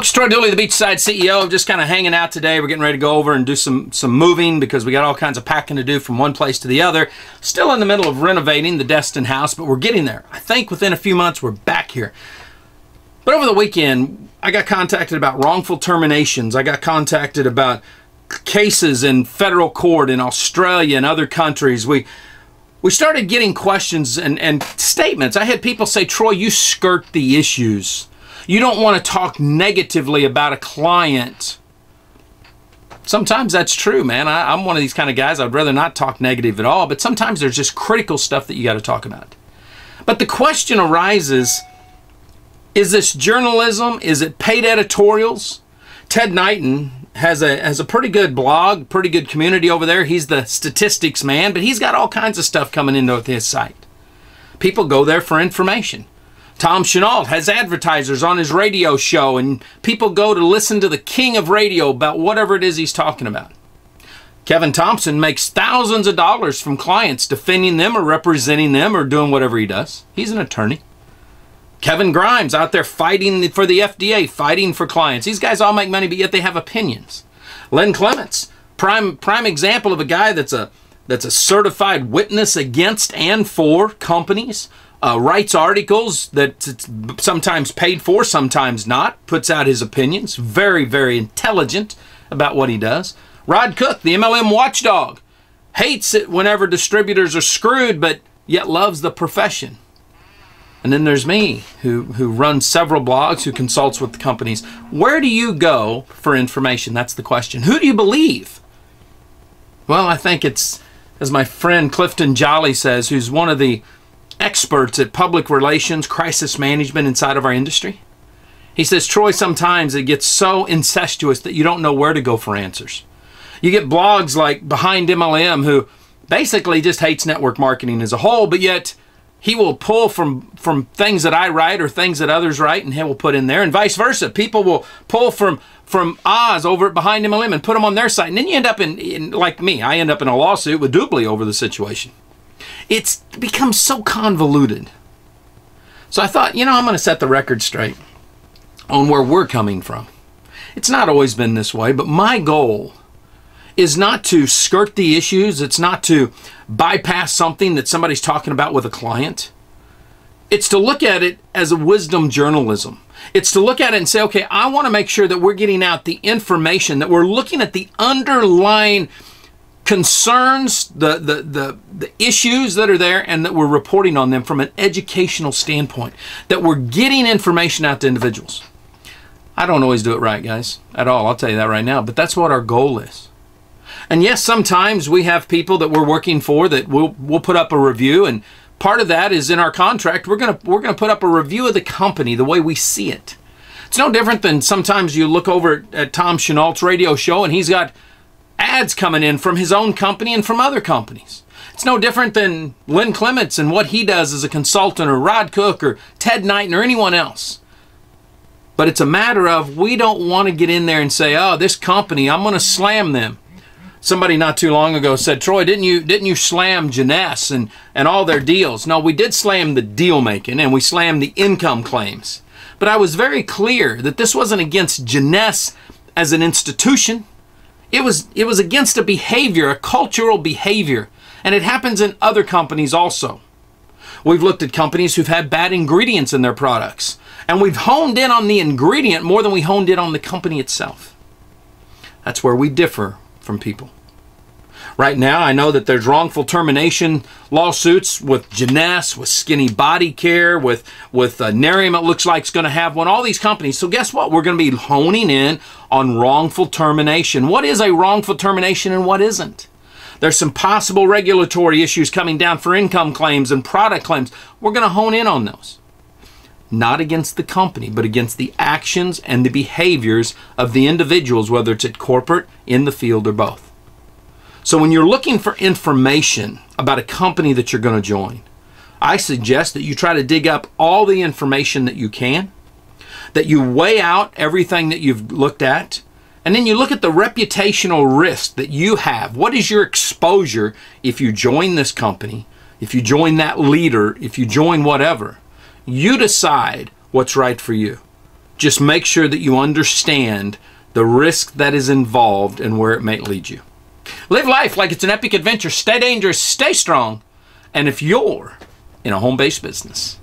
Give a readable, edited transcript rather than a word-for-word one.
Folks, Troy Dooley, the Beachside CEO. Just kind of hanging out today. We're getting ready to go over and do some moving because we got all kinds of packing to do from one place to the other. Still in the middle of renovating the Destin house, but we're getting there. I think within a few months we're back here. But over the weekend, I got contacted about wrongful terminations. I got contacted about cases in federal court in Australia and other countries. We started getting questions and statements. I had people say, Troy, you skirt the issues. You don't want to talk negatively about a client. Sometimes that's true, man. I'm one of these kind of guys. I'd rather not talk negative at all, but sometimes there's just critical stuff that you got to talk about. But the question arises, is this journalism? Is it paid editorials? Ted Knighton has a pretty good blog, pretty good community over there. He's the statistics man, but he's got all kinds of stuff coming into his site. People go there for information. Tom Chenault has advertisers on his radio show, and people go to listen to the king of radio about whatever it is he's talking about. Kevin Thompson makes thousands of dollars from clients defending them or representing them or doing whatever he does. He's an attorney. Kevin Grimes out there fighting for the FDA, fighting for clients. These guys all make money, but yet they have opinions. Len Clements, prime example of a guy that's a certified witness against and for companies. Writes articles that sometimes paid for, sometimes not, puts out his opinions, very, very intelligent about what he does. Rod Cook, the MLM watchdog, hates it whenever distributors are screwed, but yet loves the profession. And then there's me, who runs several blogs, who consults with the companies. Where do you go for information? That's the question. Who do you believe? Well, I think it's, as my friend Clifton Jolly says, who's one of the experts at public relations, crisis management inside of our industry. He says, Troy, sometimes it gets so incestuous that you don't know where to go for answers. You get blogs like Behind MLM, who basically just hates network marketing as a whole, but yet he will pull from things that I write or things that others write, and he will put in there, and vice versa. People will pull from Oz over at Behind MLM and put them on their site, and then you end up in like me, I end up in a lawsuit with Doobly over the situation. It's become so convoluted. So I thought, you know, I'm going to set the record straight on where we're coming from. It's not always been this way, but my goal is not to skirt the issues. It's not to bypass something that somebody's talking about with a client. It's to look at it as a wisdom journalism. It's to look at it and say, okay, I want to make sure that we're getting out the information, that we're looking at the underlying concerns, the issues that are there, and that we're reporting on them from an educational standpoint, that we're getting information out to individuals. I don't always do it right, guys, at all. I'll tell you that right now, but that's what our goal is. And yes, sometimes we have people that we're working for that we'll put up a review, and part of that is in our contract. We're gonna put up a review of the company the way we see it. It's no different than sometimes you look over at Tom Chenault's radio show and he's got ads coming in from his own company and from other companies. It's no different than Len Clements and what he does as a consultant, or Rod Cook or Ted Knighton or anyone else. But it's a matter of, we don't want to get in there and say, oh, this company, I'm going to slam them. Somebody not too long ago said, Troy, didn't you slam Janess and all their deals? No, we did slam the deal making, and we slammed the income claims. But I was very clear that this wasn't against Janess as an institution. It was against a behavior, a cultural behavior, and it happens in other companies also. We've looked at companies who've had bad ingredients in their products, and we've honed in on the ingredient more than we honed in on the company itself. That's where we differ from people. Right now, I know that there's wrongful termination lawsuits with Janess, with Skinny Body Care, with Narium, it looks like it's going to have one, all these companies. So guess what? We're going to be honing in on wrongful termination. What is a wrongful termination and what isn't? There's some possible regulatory issues coming down for income claims and product claims. We're going to hone in on those. Not against the company, but against the actions and the behaviors of the individuals, whether it's at corporate, in the field, or both. So when you're looking for information about a company that you're going to join, I suggest that you try to dig up all the information that you can, that you weigh out everything that you've looked at, and then you look at the reputational risk that you have. What is your exposure if you join this company, if you join that leader, if you join whatever? You decide what's right for you. Just make sure that you understand the risk that is involved and where it may lead you. Live life like it's an epic adventure. Stay dangerous, stay strong. And if you're in a home-based business,